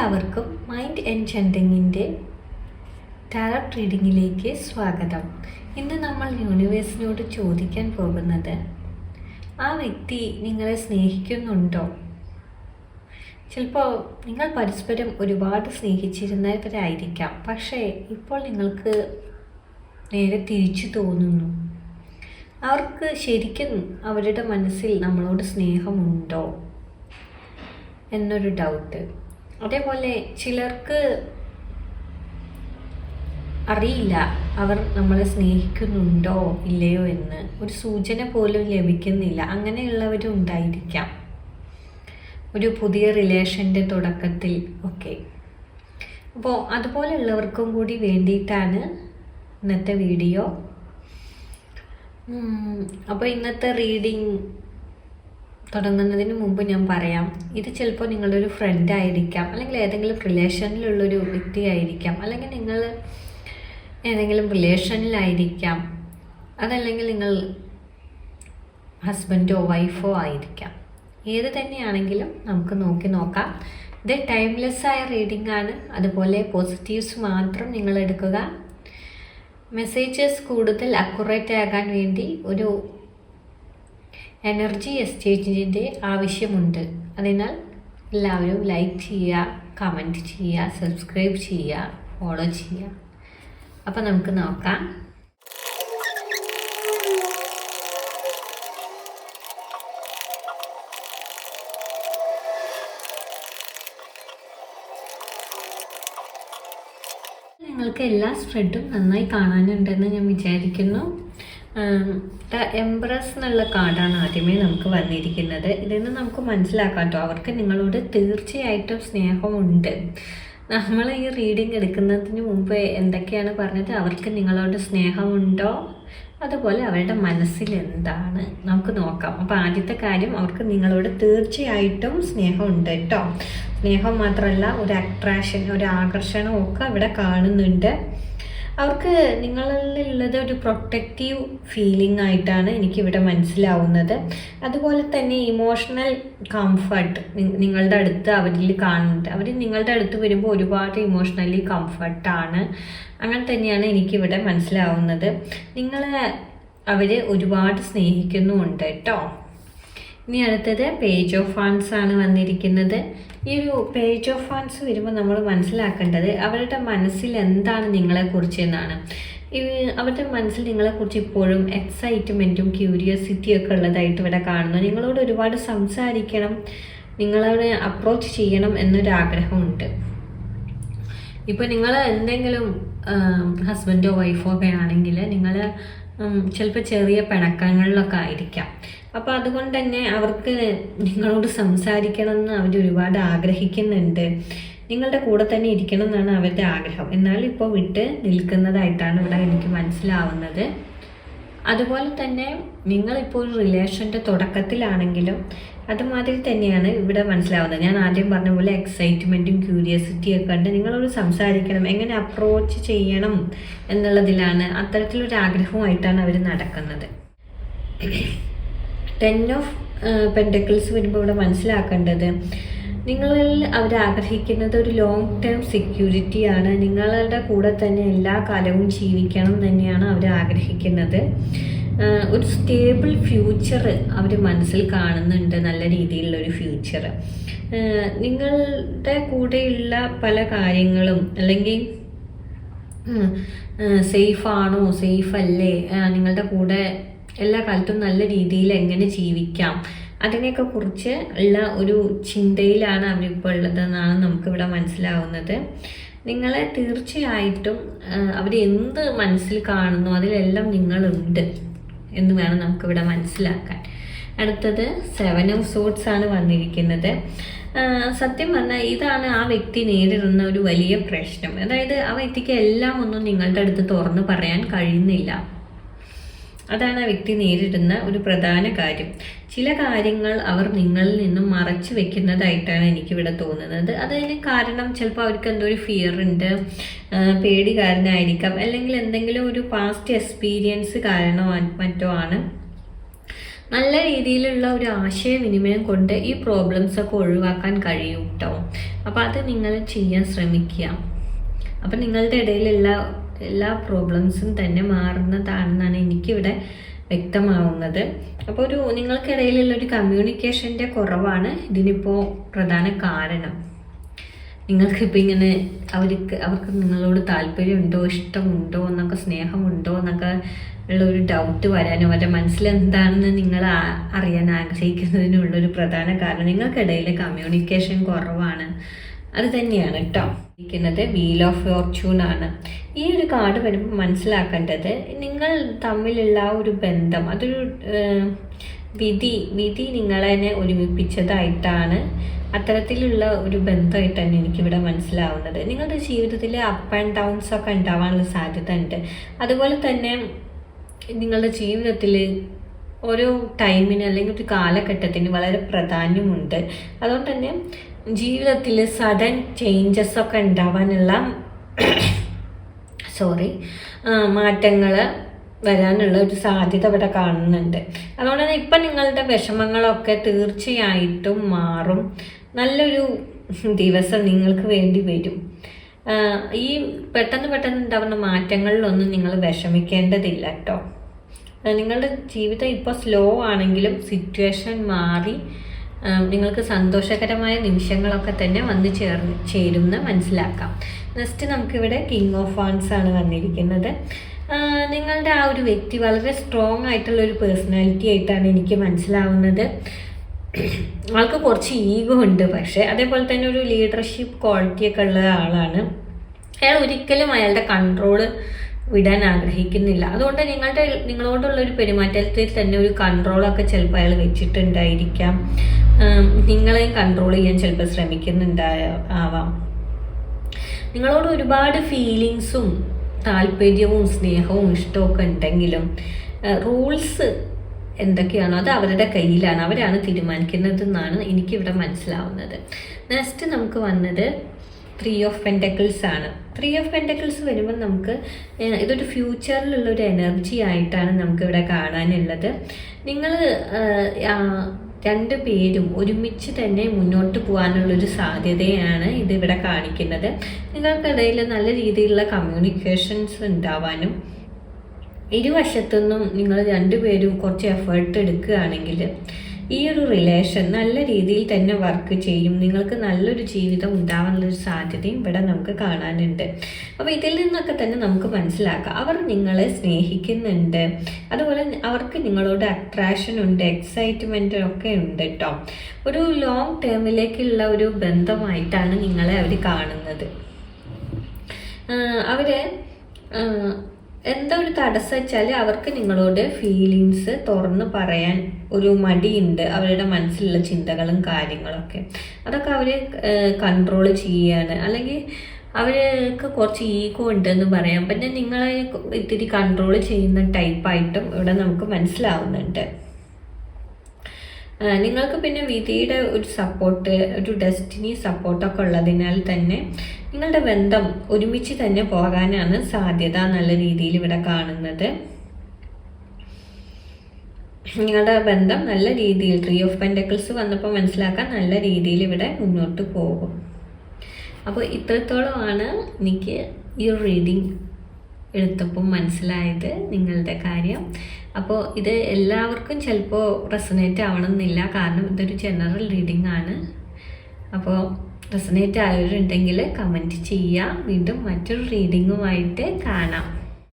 എല്ലാവർക്കും mind എൻചാൻറ്റിങ്ങിൻ്റെ tarot റീഡിങ്ങിലേക്ക് സ്വാഗതം. ഇന്ന് നമ്മൾ യൂണിവേഴ്സിനോട് ചോദിക്കാൻ പോകുന്നത്, ആ വ്യക്തി നിങ്ങളെ സ്നേഹിക്കുന്നുണ്ടോ? ചിലപ്പോൾ നിങ്ങൾ പരസ്പരം ഒരുപാട് സ്നേഹിച്ചിരുന്നവരായിരിക്കാം, പക്ഷേ ഇപ്പോൾ നിങ്ങൾക്ക് നേരെ തിരിച്ചു തോന്നുന്നു. അവർക്ക് ശരിക്കും അവരുടെ മനസ്സിൽ നമ്മളോട് സ്നേഹമുണ്ടോ എന്നൊരു ഡൗട്ട്. അതേപോലെ ചിലർക്ക് അറിയില്ല അവർ നമ്മളെ സ്നേഹിക്കുന്നുണ്ടോ ഇല്ലയോ എന്ന്, ഒരു സൂചന പോലും ലഭിക്കുന്നില്ല. അങ്ങനെയുള്ളവരും ഉണ്ടായിരിക്കാം, ഒരു പുതിയ റിലേഷൻ്റെ തുടക്കത്തിൽ ഒക്കെ. അപ്പോൾ അതുപോലെയുള്ളവർക്കും കൂടി വേണ്ടിയിട്ടാണ് ഇന്നത്തെ വീഡിയോ. അപ്പോൾ ഇന്നത്തെ റീഡിങ് തുടങ്ങുന്നതിന് മുമ്പ് ഞാൻ പറയാം, ഇത് ചിലപ്പോൾ നിങ്ങളുടെ ഒരു ഫ്രണ്ട് ആയിരിക്കാം, അല്ലെങ്കിൽ ഏതെങ്കിലും റിലേഷനിലുള്ളൊരു വ്യക്തിയായിരിക്കാം, അല്ലെങ്കിൽ നിങ്ങൾ ഏതെങ്കിലും റിലേഷനിലായിരിക്കാം, അതല്ലെങ്കിൽ നിങ്ങൾ ഹസ്ബൻഡോ വൈഫോ ആയിരിക്കാം. ഏത് തന്നെയാണെങ്കിലും നമുക്ക് നോക്കാം. ഇത് ടൈംലെസ് ആയ റീഡിംഗ് ആണ്. അതുപോലെ പോസിറ്റീവ്സ് മാത്രം നിങ്ങൾ എടുക്കുക. മെസ്സേജസ് കൂടുതൽ അക്യുറേറ്റ് ആകാൻ വേണ്ടി ഒരു എനർജി എക്സ്ചേഞ്ചിൻ്റെ ആവശ്യമുണ്ട്. അതിനാൽ എല്ലാവരും ലൈക്ക് ചെയ്യുക, കമൻറ്റ് ചെയ്യുക, സബ്സ്ക്രൈബ് ചെയ്യുക, ഫോളോ ചെയ്യുക. അപ്പോൾ നമുക്ക് നോക്കാം. നിങ്ങൾക്ക് എല്ലാ സ്പ്രെഡും നന്നായി കാണാനുണ്ടെന്ന് ഞാൻ വിചാരിക്കുന്നു. ദ എംപ്രസ് എന്നുള്ള കാർഡാണ് ആദ്യമേ നമുക്ക് വന്നിരിക്കുന്നത്. ഇതിൽ നിന്ന് നമുക്ക് മനസ്സിലാക്കാം കേട്ടോ, അവർക്ക് നിങ്ങളോട് തീർച്ചയായിട്ടും സ്നേഹമുണ്ട്. നമ്മൾ ഈ റീഡിങ് എടുക്കുന്നതിന് മുമ്പ് എന്തൊക്കെയാണ് പറഞ്ഞത്, അവർക്ക് നിങ്ങളോട് സ്നേഹമുണ്ടോ, അതുപോലെ അവരുടെ മനസ്സിൽ എന്താണ് നമുക്ക് നോക്കാം. അപ്പോൾ ആദ്യത്തെ കാര്യം, അവർക്ക് നിങ്ങളോട് തീർച്ചയായിട്ടും സ്നേഹമുണ്ട് കേട്ടോ. സ്നേഹം മാത്രമല്ല, ഒരു അട്രാക്ഷൻ, ഒരു ആകർഷണം ഒക്കെ ഇവിടെ കാണുന്നുണ്ട്. അവർക്ക് നിങ്ങളിലുള്ളത് ഒരു പ്രൊട്ടക്റ്റീവ് ഫീലിംഗ് ആയിട്ടാണ് എനിക്കിവിടെ മനസ്സിലാവുന്നത്. അതുപോലെ തന്നെ ഇമോഷണൽ കംഫർട്ട് നിങ്ങളുടെ അടുത്ത് അവരിൽ കാണുന്നുണ്ട്. അവർ നിങ്ങളുടെ അടുത്ത് വരുമ്പോൾ ഒരുപാട് ഇമോഷണലി കംഫർട്ടാണ്. അങ്ങനെ തന്നെയാണ് എനിക്കിവിടെ മനസ്സിലാവുന്നത്. അവർ ഒരുപാട് സ്നേഹിക്കുന്നുമുണ്ട് കേട്ടോ. ഇനി അടുത്തത് പേജ് ഓഫ് ഫാൻസ് ആണ് വന്നിരിക്കുന്നത്. ഈ ഒരു പേജ് ഓഫ് ഫാൻസ് വരുമ്പോൾ നമ്മൾ മനസ്സിലാക്കേണ്ടത് അവരുടെ മനസ്സിൽ എന്താണ് നിങ്ങളെക്കുറിച്ച് എന്നാണ്. അവരുടെ മനസ്സിൽ നിങ്ങളെക്കുറിച്ച് ഇപ്പോഴും എക്സൈറ്റ്മെൻറ്റും ക്യൂരിയോസിറ്റിയും ഒക്കെ ഉള്ളതായിട്ട് ഇവിടെ കാണുന്നു. നിങ്ങളോട് ഒരുപാട് സംസാരിക്കണം, നിങ്ങളോട് അപ്രോച്ച് ചെയ്യണം എന്നൊരാഗ്രഹമുണ്ട്. ഇപ്പോൾ നിങ്ങൾ എന്തെങ്കിലും ഹസ്ബൻഡോ വൈഫോ ഒക്കെ ആണെങ്കിൽ നിങ്ങൾ ചിലപ്പോൾ ചെറിയ പിണക്കങ്ങളിലൊക്കെ ആയിരിക്കാം. അപ്പോൾ അതുകൊണ്ട് തന്നെ അവർക്ക് നിങ്ങളോട് സംസാരിക്കണം എന്ന് അവർ ഒരുപാട് ആഗ്രഹിക്കുന്നുണ്ട്. നിങ്ങളുടെ കൂടെ തന്നെ ഇരിക്കണം എന്നാണ് അവരുടെ ആഗ്രഹം. എന്നാൽ ഇപ്പോൾ വിട്ട് നിൽക്കുന്നതായിട്ടാണ് ഇവിടെ എനിക്ക് മനസ്സിലാവുന്നത്. അതുപോലെ തന്നെ നിങ്ങളിപ്പോൾ ഒരു റിലേഷൻ്റെ തുടക്കത്തിലാണെങ്കിലും അതുമാതിരി തന്നെയാണ് ഇവിടെ മനസ്സിലാവുന്നത്. ഞാൻ ആദ്യം പറഞ്ഞ പോലെ എക്സൈറ്റ്മെൻറ്റും ക്യൂരിയോസിറ്റിയും ഒക്കെ ഉണ്ട്. നിങ്ങളോട് സംസാരിക്കണം, എങ്ങനെ അപ്രോച്ച് ചെയ്യണം എന്നുള്ളതിലാണ്, അത്തരത്തിലൊരു ആഗ്രഹവുമായിട്ടാണ് അവർ നടക്കുന്നത്. 10 ഓഫ് പെൻറ്റക്കിൾസ് വരുമ്പോൾ ഇവിടെ മനസ്സിലാക്കേണ്ടത്, നിങ്ങളിൽ അവർ ആഗ്രഹിക്കുന്നത് ഒരു ലോങ് ടേം സെക്യൂരിറ്റിയാണ്. നിങ്ങളുടെ കൂടെ തന്നെ എല്ലാ കാലവും ജീവിക്കണം തന്നെയാണ് അവർ ആഗ്രഹിക്കുന്നത്. ഒരു സ്റ്റേബിൾ ഫ്യൂച്ചർ അവർ മനസ്സിൽ കാണുന്നുണ്ട്, നല്ല രീതിയിലുള്ളൊരു ഫ്യൂച്ചർ. നിങ്ങളുടെ കൂടെയുള്ള പല കാര്യങ്ങളും, അല്ലെങ്കിൽ സേഫാണോ സേഫ് അല്ലേ, നിങ്ങളുടെ കൂടെ എല്ലാ കാലത്തും നല്ല രീതിയിൽ എങ്ങനെ ജീവിക്കാം, അതിനെയൊക്കെ കുറിച്ച് ഉള്ള ഒരു ചിന്തയിലാണ് അവരിപ്പോൾ ഉള്ളതെന്നാണ് നമുക്കിവിടെ മനസ്സിലാവുന്നത്. നിങ്ങളെ തീർച്ചയായിട്ടും അവർ എന്ത് മനസ്സിൽ കാണുന്നു അതിലെല്ലാം നിങ്ങളുണ്ട് എന്ന് വേണം നമുക്കിവിടെ മനസ്സിലാക്കാൻ. അടുത്തത് 7 ഓഫ് സോർഡ്സ് ആണ് വന്നിരിക്കുന്നത്. സത്യം പറഞ്ഞാൽ ഇതാണ് ആ വ്യക്തി നേരിടുന്ന ഒരു വലിയ പ്രശ്നം. അതായത് ആ വ്യക്തിക്ക് എല്ലാം ഒന്നും നിങ്ങളുടെ അടുത്ത് തുറന്ന് പറയാൻ കഴിയുന്നില്ല. അതാണ് ആ വ്യക്തി നേരിടുന്ന ഒരു പ്രധാന കാര്യം. ചില കാര്യങ്ങൾ അവർ നിങ്ങളിൽ നിന്നും മറച്ചു വെക്കുന്നതായിട്ടാണ് എനിക്കിവിടെ തോന്നുന്നത്. അതിന് കാരണം ചിലപ്പോൾ അവർക്ക് എന്തോ ഒരു ഫിയർ ഉണ്ട്, പേടി കാരണമായിരിക്കാം, അല്ലെങ്കിൽ എന്തെങ്കിലും ഒരു പാസ്റ്റ് എക്സ്പീരിയൻസ് കാരണമോ മറ്റോ ആണ്. നല്ല രീതിയിലുള്ള ഒരു ആശയവിനിമയം കൊണ്ട് ഈ പ്രോബ്ലംസ് ഒക്കെ ഒഴിവാക്കാൻ കഴിയും കേട്ടോ. അപ്പോൾ അത് നിങ്ങൾ ചെയ്യാൻ ശ്രമിക്കുക. അപ്പം നിങ്ങളുടെ ഇടയിലുള്ള എല്ലാ പ്രോബ്ലംസും തന്നെ മാറുന്നതാണെന്നാണ് എനിക്കിവിടെ വ്യക്തമാവുന്നത്. അപ്പോൾ നിങ്ങൾക്കിടയിലുള്ള ഒരു കമ്മ്യൂണിക്കേഷൻ്റെ കുറവാണ് ഇതിനിപ്പോൾ പ്രധാന കാരണം. നിങ്ങൾക്കിപ്പോൾ ഇങ്ങനെ അവർക്ക് നിങ്ങളോട് താല്പര്യമുണ്ടോ, ഇഷ്ടമുണ്ടോ എന്നൊക്കെ, സ്നേഹമുണ്ടോ എന്നൊക്കെ ഉള്ള ഒരു ഡൗട്ട് വരാനും അവരുടെ മനസ്സിലെന്താണെന്ന് നിങ്ങൾ അറിയാൻ ആഗ്രഹിക്കുന്നതിനുള്ളൊരു പ്രധാന കാരണം നിങ്ങൾക്കിടയിൽ കമ്മ്യൂണിക്കേഷൻ കുറവാണ്. അത് തന്നെയാണ് കേട്ടോ. ഇരിക്കുന്നത് വീൽ ഓഫ് ഫോർച്യൂൺ ആണ്. ഈ ഒരു കാർഡ് വരുമ്പോൾ മനസ്സിലാക്കേണ്ടത് നിങ്ങൾ തമ്മിലുള്ള ആ ഒരു ബന്ധം, അതൊരു വിധി നിങ്ങളെ ഒരുമിപ്പിച്ചതായിട്ടാണ്. അത്തരത്തിലുള്ള ഒരു ബന്ധമായിട്ടാണ് എനിക്കിവിടെ മനസ്സിലാവുന്നത്. നിങ്ങളുടെ ജീവിതത്തിൽ അപ്പ് ആൻഡ് ഡൗൺസ് ഒക്കെ ഉണ്ടാവാനുള്ള സാധ്യത ഉണ്ട്. അതുപോലെ തന്നെ നിങ്ങളുടെ ജീവിതത്തിൽ ഓരോ ടൈമിന് അല്ലെങ്കിൽ ഒരു കാലഘട്ടത്തിന് വളരെ പ്രാധാന്യമുണ്ട്. അതുകൊണ്ട് തന്നെ ജീവിതത്തിൽ സഡൻ ചേഞ്ചസ് ഒക്കെ ഉണ്ടാവാനുള്ള മാറ്റങ്ങൾ വരാനുള്ള ഒരു സാധ്യത ഇവിടെ കാണുന്നുണ്ട്. അതുകൊണ്ട് തന്നെ ഇപ്പം നിങ്ങളുടെ വിഷമങ്ങളൊക്കെ തീർച്ചയായിട്ടും മാറും. നല്ലൊരു ദിവസം നിങ്ങൾക്ക് വേണ്ടി വരും. ഈ പെട്ടെന്ന് ഉണ്ടാവുന്ന മാറ്റങ്ങളിലൊന്നും നിങ്ങൾ വിഷമിക്കേണ്ടതില്ല കേട്ടോ. നിങ്ങളുടെ ജീവിതം ഇപ്പോൾ സ്ലോ ആണെങ്കിലും സിറ്റുവേഷൻ മാറി നിങ്ങൾക്ക് സന്തോഷകരമായ നിമിഷങ്ങളൊക്കെ തന്നെ വന്ന് ചേരുമെന്ന് മനസ്സിലാക്കാം. നെക്സ്റ്റ് നമുക്കിവിടെ കിങ് ഓഫ് വാൻഡ്സ് ആണ് വന്നിരിക്കുന്നത്. നിങ്ങളുടെ ആ ഒരു വ്യക്തി വളരെ സ്ട്രോങ് ആയിട്ടുള്ള ഒരു പേഴ്സണാലിറ്റി ആയിട്ടാണ് എനിക്ക് മനസ്സിലാവുന്നത്. ആൾക്ക് കുറച്ച് ഈഗോ ഉണ്ട്, പക്ഷേ അതേപോലെ തന്നെ ഒരു ലീഡർഷിപ്പ് ക്വാളിറ്റിയൊക്കെ ഉള്ള ആളാണ്. അയാൾ ഒരിക്കലും അയാളുടെ കൺട്രോള് വിടാൻ ആഗ്രഹിക്കുന്നില്ല. അതുകൊണ്ട് നിങ്ങളോടുള്ള ഒരു പെരുമാറ്റത്തിൽ തന്നെ ഒരു കൺട്രോളൊക്കെ ചിലപ്പോൾ അയാൾ വെച്ചിട്ടുണ്ടായിരിക്കാം. നിങ്ങളെയും കൺട്രോൾ ചെയ്യാൻ ചിലപ്പോൾ ശ്രമിക്കുന്നുണ്ടാവാം. നിങ്ങളോട് ഒരുപാട് ഫീലിങ്സും താല്പര്യവും സ്നേഹവും ഇഷ്ടമൊക്കെ ഉണ്ടെങ്കിലും റൂൾസ് എന്തൊക്കെയാണോ അത് അവരുടെ കയ്യിലാണ്, അവരാണ് തീരുമാനിക്കുന്നത് എന്നാണ് എനിക്കിവിടെ മനസ്സിലാവുന്നത്. നെക്സ്റ്റ് നമുക്ക് വന്നത് 3 ഓഫ് പെൻറ്റക്കിൾസ് ആണ്. 3 ഓഫ് പെൻറ്റക്കിൾസ് വരുമ്പോൾ നമുക്ക് ഇതൊരു ഫ്യൂച്ചറിലുള്ളൊരു എനർജി ആയിട്ടാണ് നമുക്കിവിടെ കാണാനുള്ളത്. നിങ്ങൾ രണ്ട് പേരും ഒരുമിച്ച് തന്നെ മുന്നോട്ട് പോകാനുള്ളൊരു സാധ്യതയാണ് ഇതിവിടെ കാണിക്കുന്നത്. നിങ്ങൾക്കിടയിൽ നല്ല രീതിയിലുള്ള കമ്മ്യൂണിക്കേഷൻസ് ഉണ്ടാവാനും ഇരുവശത്തുനിന്നും നിങ്ങൾ രണ്ടുപേരും കുറച്ച് എഫേർട്ട് എടുക്കുകയാണെങ്കിൽ ഈ ഒരു റിലേഷൻ നല്ല രീതിയിൽ തന്നെ വർക്ക് ചെയ്യും. നിങ്ങൾക്ക് നല്ലൊരു ജീവിതം ഉണ്ടാവാനുള്ളൊരു സാധ്യതയും ഇവിടെ നമുക്ക് കാണാനുണ്ട്. അപ്പോൾ ഇതിൽ നിന്നൊക്കെ തന്നെ നമുക്ക് മനസ്സിലാക്കാം അവർ നിങ്ങളെ സ്നേഹിക്കുന്നുണ്ട്. അതുപോലെ അവർക്ക് നിങ്ങളോട് അട്രാക്ഷൻ ഉണ്ട്, എക്സൈറ്റ്മെൻറ്റ് ഒക്കെ ഉണ്ട് കേട്ടോ. ഒരു ലോങ് ടേമിലേക്കുള്ള ഒരു ബന്ധമായിട്ടാണ് നിങ്ങളെ അവർ കാണുന്നത്. അവരെ എന്താ ഒരു തടസ്സം വെച്ചാൽ അവർക്ക് നിങ്ങളോട് ഫീലിങ്സ് തുറന്ന് പറയാൻ ഒരു മടിയുണ്ട്. അവരുടെ മനസ്സിലുള്ള ചിന്തകളും കാര്യങ്ങളൊക്കെ അതൊക്കെ അവർ കൺട്രോൾ ചെയ്യാണ്. അല്ലെങ്കിൽ അവർക്ക് കുറച്ച് ഈഗോ ഉണ്ടെന്ന് പറയാം. പിന്നെ നിങ്ങളെ ഇത്തിരി കൺട്രോൾ ചെയ്യുന്ന ടൈപ്പായിട്ടും ഇവിടെ നമുക്ക് മനസ്സിലാവുന്നുണ്ട്. നിങ്ങൾക്ക് പിന്നെ വിധിയുടെ ഒരു സപ്പോർട്ട്, ഒരു ഡെസ്റ്റിനി സപ്പോർട്ടൊക്കെ ഉള്ളതിനാൽ തന്നെ നിങ്ങളുടെ ബന്ധം ഒരുമിച്ച് തന്നെ പോകാനാണ് സാധ്യത നല്ല രീതിയിൽ ഇവിടെ കാണുന്നത്. നിങ്ങളുടെ ബന്ധം നല്ല രീതിയിൽ 3 ഓഫ് പെൻറ്റക്കിൾസ് വന്നപ്പോൾ മനസ്സിലാക്കാൻ നല്ല രീതിയിൽ ഇവിടെ മുന്നോട്ട് പോകും. അപ്പോൾ ഇത്രത്തോളമാണ് എനിക്ക് ഈ റീഡിങ് എടുത്തപ്പോൾ മനസ്സിലായത് നിങ്ങളുടെ കാര്യം. അപ്പോൾ ഇത് എല്ലാവർക്കും ചിലപ്പോൾ റെസൊനേറ്റ് ആവണമെന്നില്ല, കാരണം ഇതൊരു ജനറൽ റീഡിംഗ് ആണ്. അപ്പോൾ റെസൊനേറ്റ് ആയവരുണ്ടെങ്കിൽ കമൻറ്റ് ചെയ്യുക. വീണ്ടും മറ്റൊരു റീഡിങ്ങുമായിട്ട് കാണാം.